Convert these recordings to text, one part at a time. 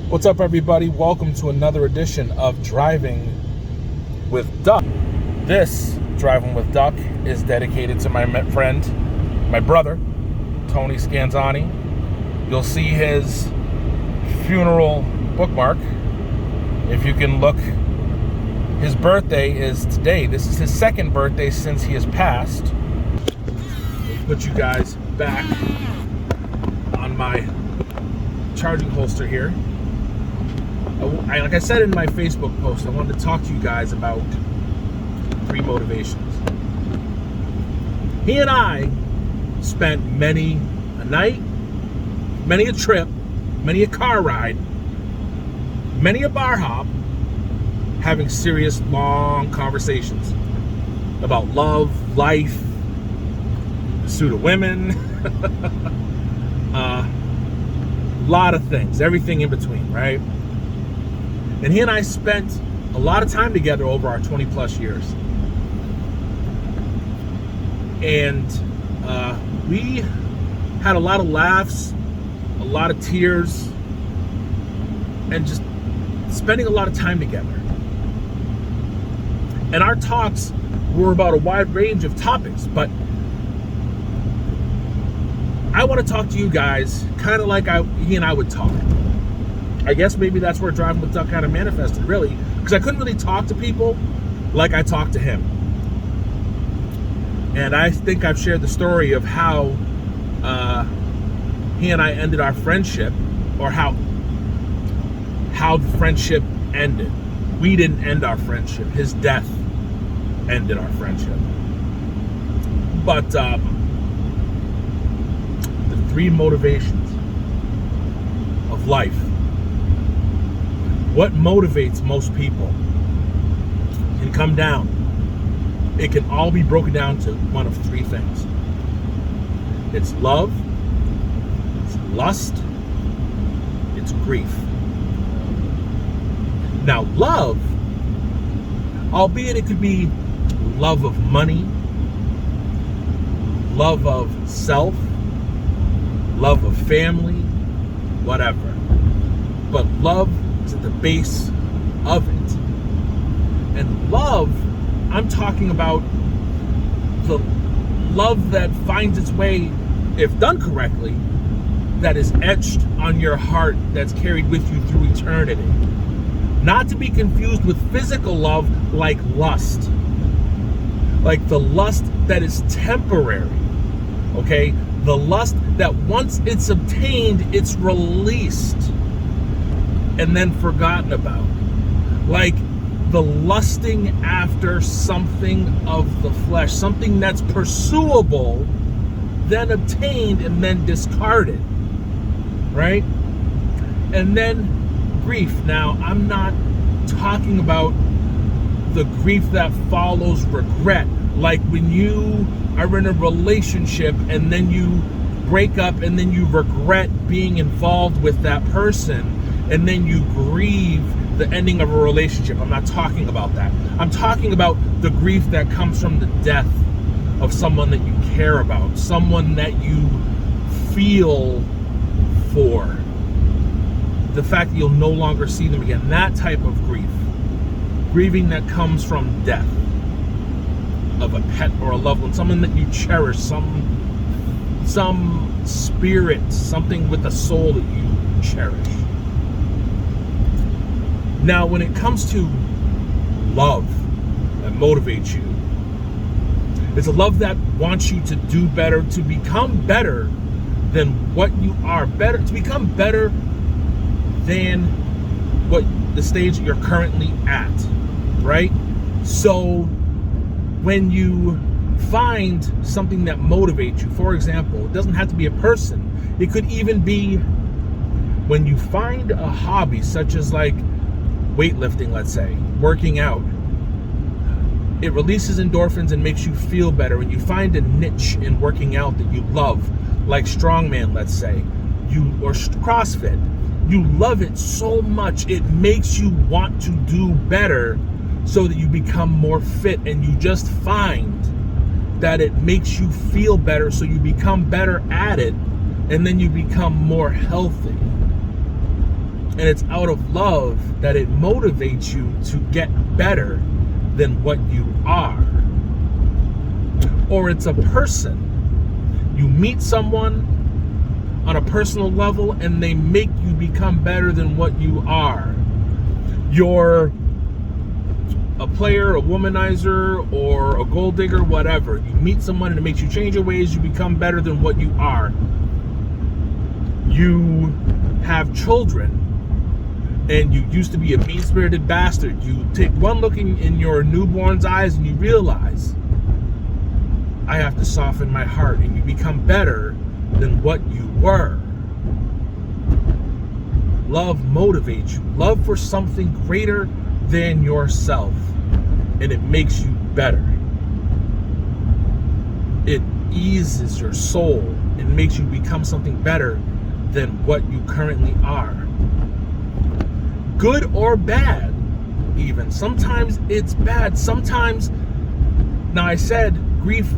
What's up, everybody? Welcome to another edition of Driving with Duck. This Driving with Duck is dedicated to my friend, my brother, Tony Scanzani. You'll see his funeral bookmark. If you can look, his birthday is today. This is his second birthday since he has passed. Let's put you guys back on my charging holster here. Like I said in my Facebook post, I wanted to talk to you guys about 3 motivations. He and I spent many a night, many a trip, many a car ride, many a bar hop, having serious, long conversations about love, life, pursuit of women, a lot of things, everything in between, right? And he and I spent a lot of time together over our 20 plus years. And we had a lot of laughs, a lot of tears, and just spending a lot of time together. And our talks were about a wide range of topics, but I want to talk to you guys kind of like he and I would talk. I guess maybe that's where Driving with Duck kind of manifested, really, because I couldn't really talk to people like I talked to him. And I think I've shared the story of how he and I ended our friendship, or how the friendship ended. We didn't end our friendship. His death ended our friendship. But the 3 motivations of life. What motivates most people can come down. It can all be broken down to one of 3 things. It's love, it's lust, it's grief. Now, love, albeit it could be love of money, love of self, love of family, whatever. But love is at the base of it. And love, I'm talking about the love that finds its way, if done correctly, that is etched on your heart, that's carried with you through eternity. Not to be confused with physical love like lust. Like the lust that is temporary. Okay? The lust that once it's obtained, it's released and then forgotten about. Like the lusting after something of the flesh, something that's pursuable, then obtained and then discarded, right? And then grief. Now, I'm not talking about the grief that follows regret, like when you are in a relationship and then you break up and then you regret being involved with that person and then you grieve the ending of a relationship. I'm not talking about that. I'm talking about the grief that comes from the death of someone that you care about, someone that you feel for. The fact that you'll no longer see them again. That type of grief. Grieving that comes from death of a pet or a loved one, someone that you cherish, some spirit, something with a soul that you cherish. Now, when it comes to love that motivates you, it's a love that wants you to do better, to become better than what you are, better, to become better than what the stage that you're currently at, right? So when you find something that motivates you, for example, it doesn't have to be a person. It could even be when you find a hobby such as like weightlifting, let's say, working out. It releases endorphins and makes you feel better. When you find a niche in working out that you love, like strongman, let's say, or CrossFit, you love it so much it makes you want to do better so that you become more fit, and you just find that it makes you feel better, so you become better at it, and then you become more healthy. And it's out of love that it motivates you to get better than what you are. Or it's a person. You meet someone on a personal level and they make you become better than what you are. You're a player, a womanizer, or a gold digger, whatever. You meet someone and it makes you change your ways, you become better than what you are. You have children and you used to be a mean-spirited bastard. You take one look in your newborn's eyes and you realize, I have to soften my heart, and you become better than what you were. Love motivates you. Love for something greater than yourself, and it makes you better. It eases your soul and makes you become something better than what you currently are. Good or bad, even. Sometimes it's bad. Sometimes, now I said grief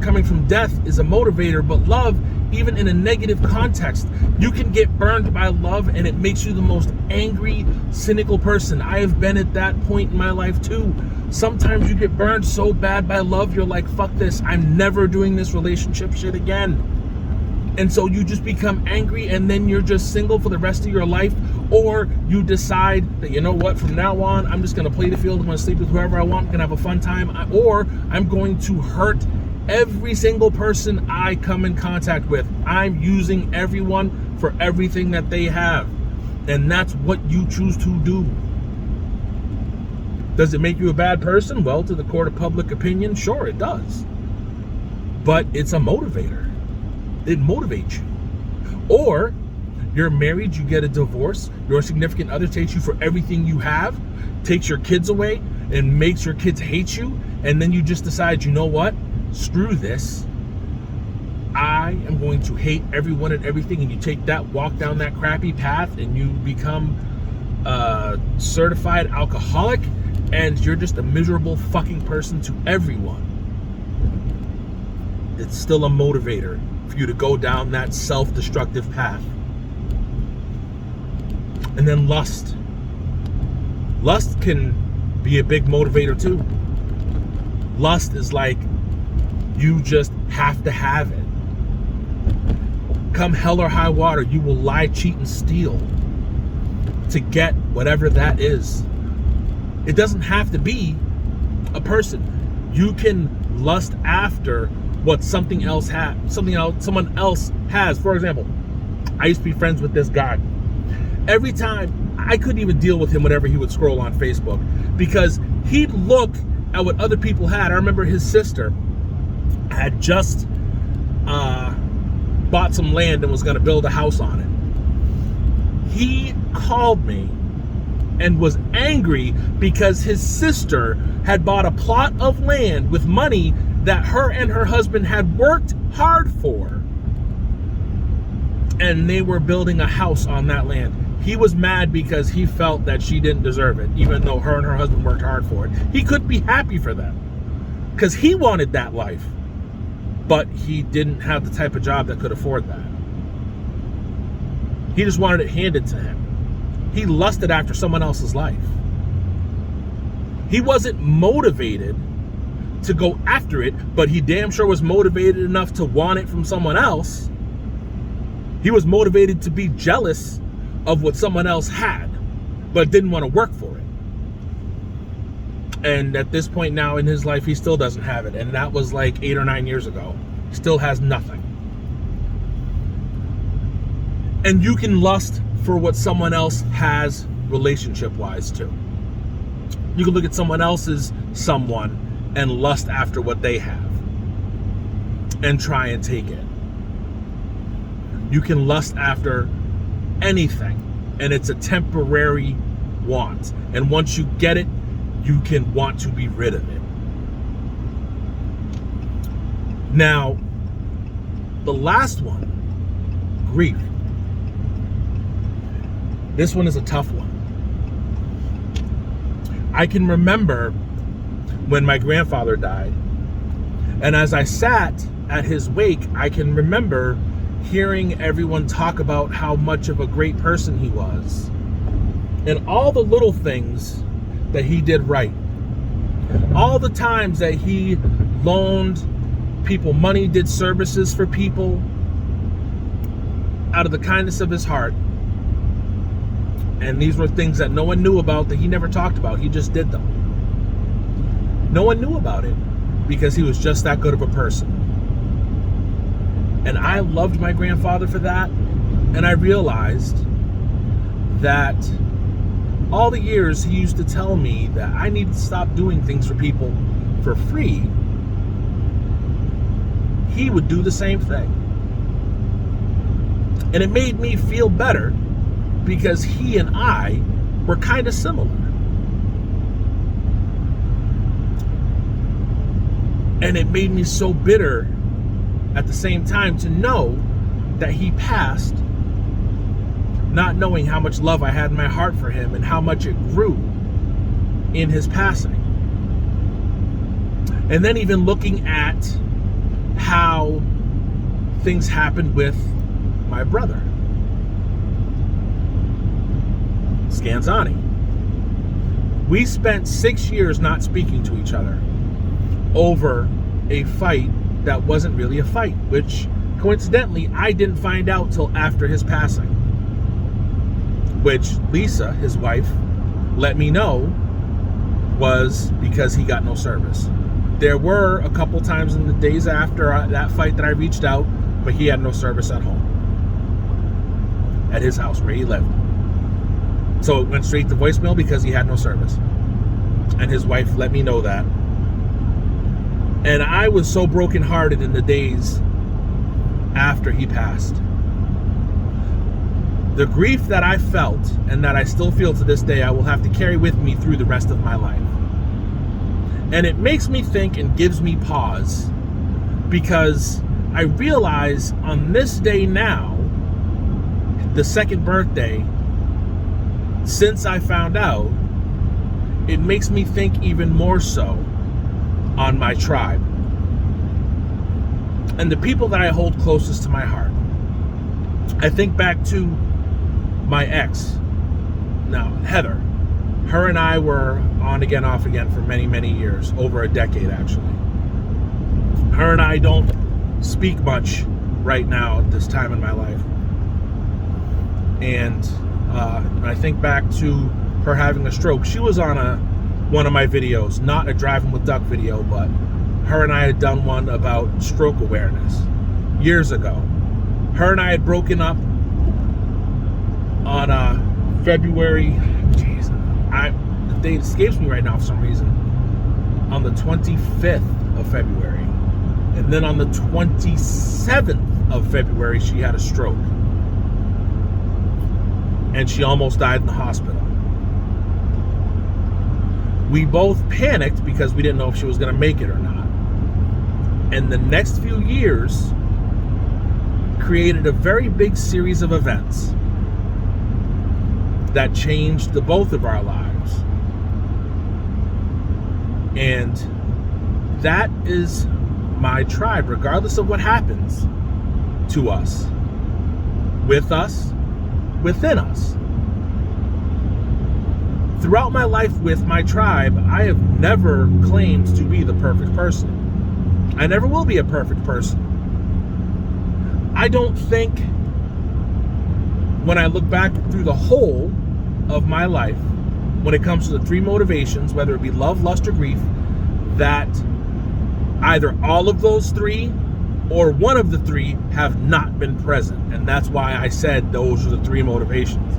coming from death is a motivator, but love, even in a negative context, you can get burned by love and it makes you the most angry, cynical person. I have been at that point in my life too. Sometimes you get burned so bad by love, you're like, fuck this, I'm never doing this relationship shit again. And so you just become angry, and then you're just single for the rest of your life. Or you decide that, you know what, from now on, I'm just going to play the field, I'm going to sleep with whoever I want, I'm going to have a fun time. Or I'm going to hurt every single person I come in contact with. I'm using everyone for everything that they have. And that's what you choose to do. Does it make you a bad person? Well, to the court of public opinion, sure, it does. But it's a motivator. It motivates you. Or you're married, you get a divorce, your significant other takes you for everything you have, takes your kids away, and makes your kids hate you, and then you just decide, you know what? Screw this. I am going to hate everyone and everything, and you take that, walk down that crappy path, and you become a certified alcoholic, and you're just a miserable fucking person to everyone. It's still a motivator for you to go down that self-destructive path. And then lust. Lust can be a big motivator too. Lust is like, you just have to have it. Come hell or high water, you will lie, cheat, and steal to get whatever that is. It doesn't have to be a person. You can lust after what someone else has. For example, I used to be friends with this guy. Every time, I couldn't even deal with him whenever he would scroll on Facebook, because he'd look at what other people had. I remember his sister had just bought some land and was going to build a house on it. He called me and was angry because his sister had bought a plot of land with money that her and her husband had worked hard for, and they were building a house on that land. He was mad because he felt that she didn't deserve it, even though her and her husband worked hard for it. He couldn't be happy for them because he wanted that life, but he didn't have the type of job that could afford that. He just wanted it handed to him. He lusted after someone else's life. He wasn't motivated to go after it, but he damn sure was motivated enough to want it from someone else. He was motivated to be jealous of what someone else had, but didn't want to work for it. And at this point now in his life, he still doesn't have it. And that was like 8 or 9 years ago. Still has nothing. And you can lust for what someone else has relationship-wise too. You can look at someone else's someone and lust after what they have and try and take it. You can lust after anything, and it's a temporary want. And once you get it, you can want to be rid of it. Now, the last one, grief. This one is a tough one. I can remember when my grandfather died, and as I sat at his wake, I can remember hearing everyone talk about how much of a great person he was And all the little things that he did right, all the times that he loaned people money, did services for people out of the kindness of his heart. And these were things that no one knew about, that he never talked about. He just did them. No one knew about it because he was just that good of a person. And I loved my grandfather for that. And I realized that all the years he used to tell me that I needed to stop doing things for people for free, he would do the same thing. And it made me feel better because he and I were kind of similar. And it made me so bitter at the same time to know that he passed, not knowing how much love I had in my heart for him and how much it grew in his passing. And then even looking at how things happened with my brother, Scanzani. We spent 6 years not speaking to each other over a fight that wasn't really a fight, which coincidentally I didn't find out till after his passing, which Lisa, his wife, let me know was because he got no service. There were a couple times in the days after that fight that I reached out, but he had no service at home, at his house where he lived. So it went straight to voicemail because he had no service. And his wife let me know that. And I was so brokenhearted in the days after he passed. The grief that I felt and that I still feel to this day, I will have to carry with me through the rest of my life. And it makes me think and gives me pause because I realize on this day now, the second birthday, since I found out, it makes me think even more so on my tribe and the people that I hold closest to my heart. I think back to my ex, now Heather. Her and I were on again, off again for many, many years, over a decade actually. Her and I don't speak much right now at this time in my life. And I think back to her having a stroke. She was on one of my videos, not a Drivin with Duck video, but her and I had done one about stroke awareness years ago. Her and I had broken up on February, the date escapes me right now for some reason, on the 25th of February. And then on the 27th of February, she had a stroke. And she almost died in the hospital. We both panicked because we didn't know if she was going to make it or not. And the next few years created a very big series of events that changed the both of our lives. And that is my tribe, regardless of what happens to us, with us, within us. Throughout my life with my tribe, I have never claimed to be the perfect person. I never will be a perfect person. I don't think, when I look back through the whole of my life, when it comes to the three motivations, whether it be love, lust, or grief, that either all of those three or one of the three have not been present. And that's why I said those are the three motivations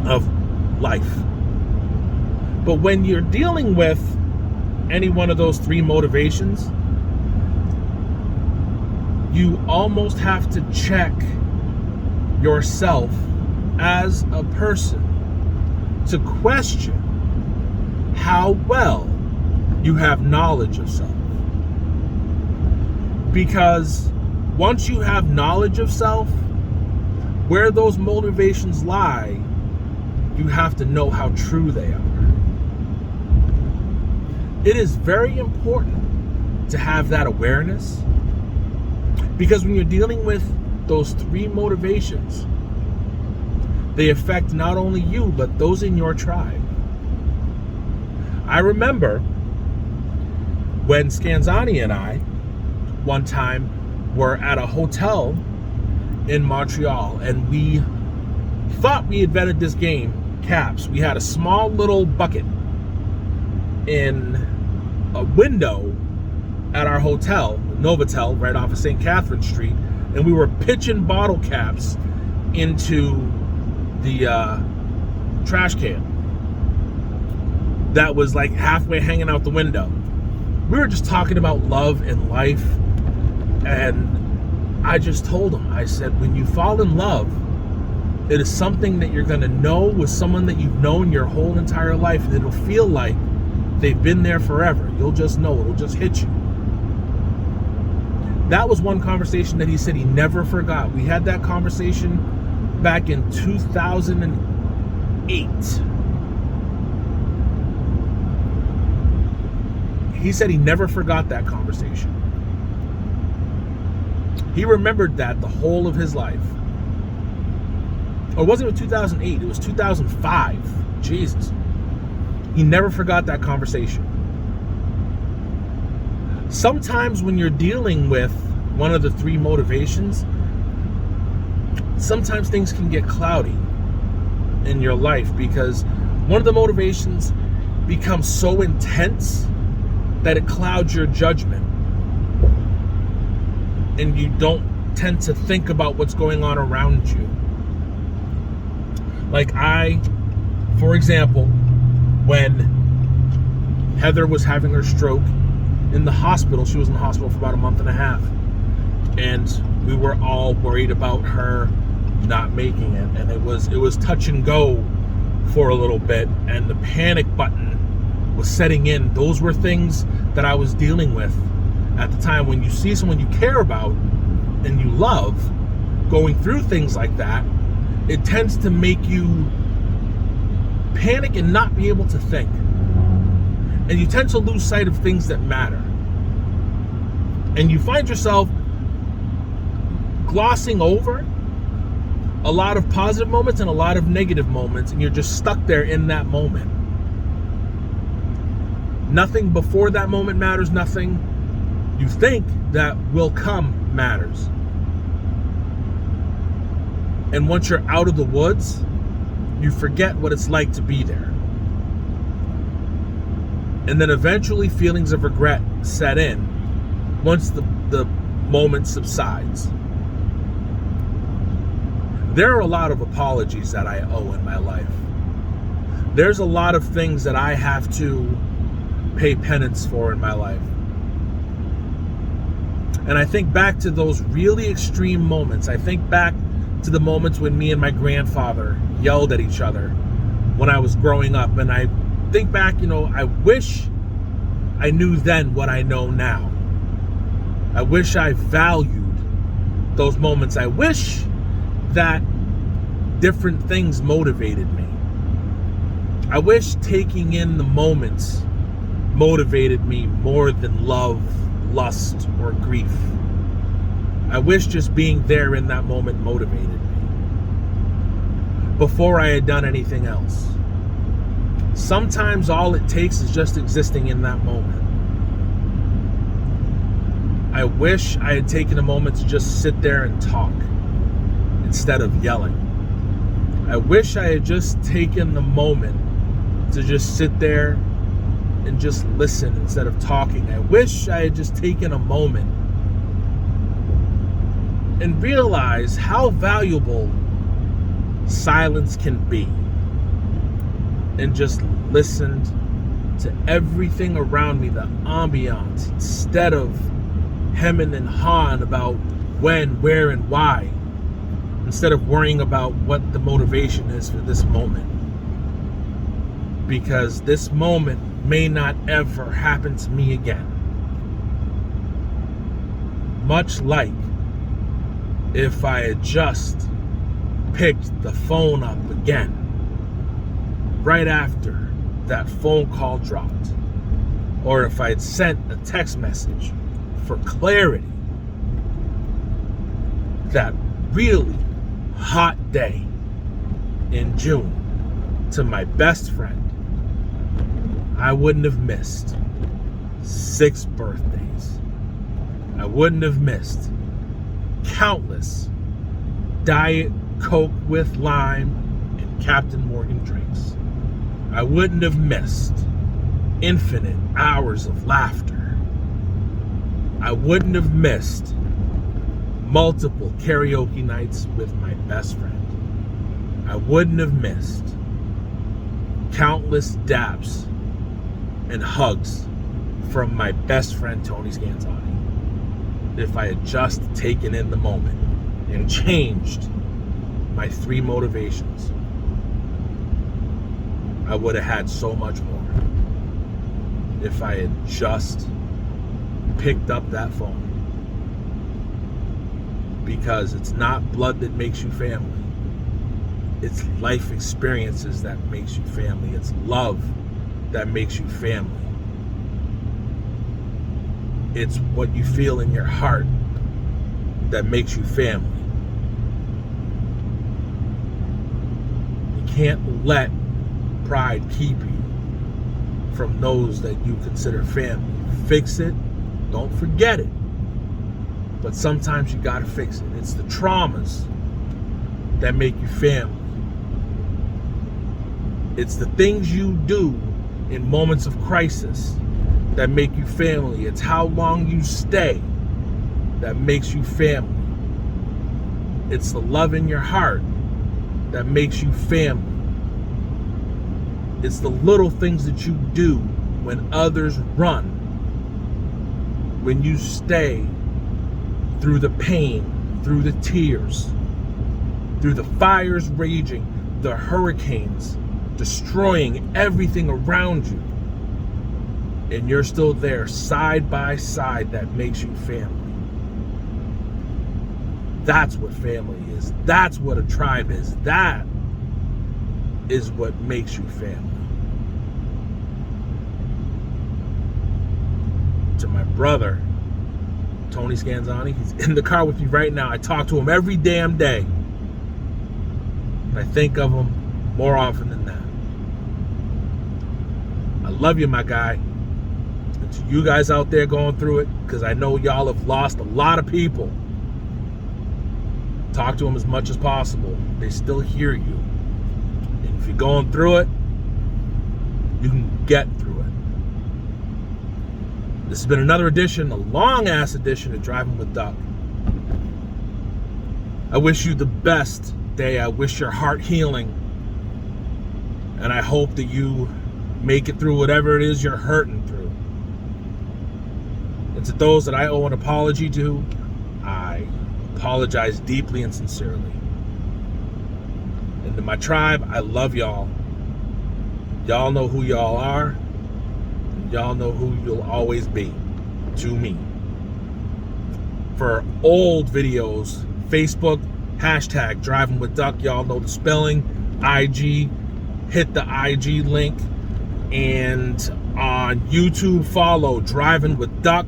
of life. But when you're dealing with any one of those three motivations, you almost have to check yourself as a person to question how well you have knowledge of self. Because once you have knowledge of self, where those motivations lie, you have to know how true they are. It is very important to have that awareness, because when you're dealing with those three motivations, They affect not only you, but those in your tribe. I remember when Scanzani and I, one time, were at a hotel in Montreal, and we thought we invented this game, Caps. We had a small little bucket in a window at our hotel, Novotel, right off of St. Catherine Street, and we were pitching bottle caps into the trash can that was like halfway hanging out the window. We were just talking about love and life, and I just told him, I said, when you fall in love, it is something that you're going to know with someone that you've known your whole entire life, and it'll feel like they've been there forever. You'll just know. It'll just hit you. That was one conversation that he said he never forgot. We had that conversation back in 2008. He said he never forgot that conversation. He remembered that the whole of his life. Or wasn't it 2008? It was 2005. Jesus. He never forgot that conversation. Sometimes when you're dealing with one of the three motivations, sometimes things can get cloudy in your life because one of the motivations becomes so intense that it clouds your judgment, and you don't tend to think about what's going on around you. Like for example, when Heather was having her stroke in the hospital, she was in the hospital for about a month and a half, and we were all worried about her not making it, and it was touch and go for a little bit, and the panic button was setting in. Those were things that I was dealing with at the time. When you see someone you care about and you love going through things like that, it tends to make you panic and not be able to think. And you tend to lose sight of things that matter. And you find yourself glossing over a lot of positive moments and a lot of negative moments, and you're just stuck there in that moment. Nothing before that moment matters. Nothing you think that will come matters. And once you're out of the woods, you forget what it's like to be there. And then eventually feelings of regret set in once the moment subsides. There are a lot of apologies that I owe in my life. There's a lot of things that I have to pay penance for in my life. And I think back to those really extreme moments. I think back to the moments when me and my grandfather yelled at each other when I was growing up. And I think back, I wish I knew then what I know now. I wish I valued those moments. I wish that different things motivated me. I wish taking in the moments motivated me more than love, lust, or grief. I wish just being there in that moment motivated me before I had done anything else. Sometimes all it takes is just existing in that moment. I wish I had taken a moment to just sit there and talk instead of yelling. I wish I had just taken the moment to just sit there and just listen instead of talking. I wish I had just taken a moment and realized how valuable silence can be, and just listened to everything around me, the ambiance, instead of hemming and hawing about when, where, and why, instead of worrying about what the motivation is for this moment. Because this moment may not ever happen to me again. Much like if I had just picked the phone up again right after that phone call dropped, or if I had sent a text message for clarity that really hot day in June to my best friend, I wouldn't have missed 6 birthdays. I wouldn't have missed countless Diet Coke with lime and Captain Morgan drinks. I wouldn't have missed infinite hours of laughter. I wouldn't have missed multiple karaoke nights with my best friend. I wouldn't have missed countless dabs and hugs from my best friend Tony Scanzani if I had just taken in the moment and changed my 3 motivations. I would have had so much more if I had just picked up that phone. Because it's not blood that makes you family. It's life experiences that makes you family. It's love that makes you family. It's what you feel in your heart that makes you family. You can't let pride keep you from those that you consider family. Fix it. Don't forget it. But sometimes you gotta fix it. It's the traumas that make you family. It's the things you do in moments of crisis that make you family. It's how long you stay that makes you family. It's the love in your heart that makes you family. It's the little things that you do when others run. When you stay through the pain, through the tears, through the fires raging, the hurricanes destroying everything around you, and you're still there side by side, that makes you family. That's what family is. That's what a tribe is. That is what makes you family. To my brother, Tony Scanzani, he's in the car with me right now. I talk to him every damn day. I think of him more often than that. I love you, my guy. And to you guys out there going through it, because I know y'all have lost a lot of people. Talk to them as much as possible. They still hear you. And if you're going through it, you can get through it. This has been another edition, a long-ass edition of Driving with Duck. I wish you the best day. I wish your heart healing. And I hope that you make it through whatever it is you're hurting through. And to those that I owe an apology to, I apologize deeply and sincerely. And to my tribe, I love y'all. Y'all know who y'all are. And y'all know who you'll always be to me. For old videos, Facebook, hashtag Driving with Duck. Y'all know the spelling. IG, hit the IG link. And on YouTube, follow Driving with Duck.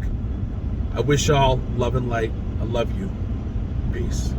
I wish y'all love and light. I love you. Peace.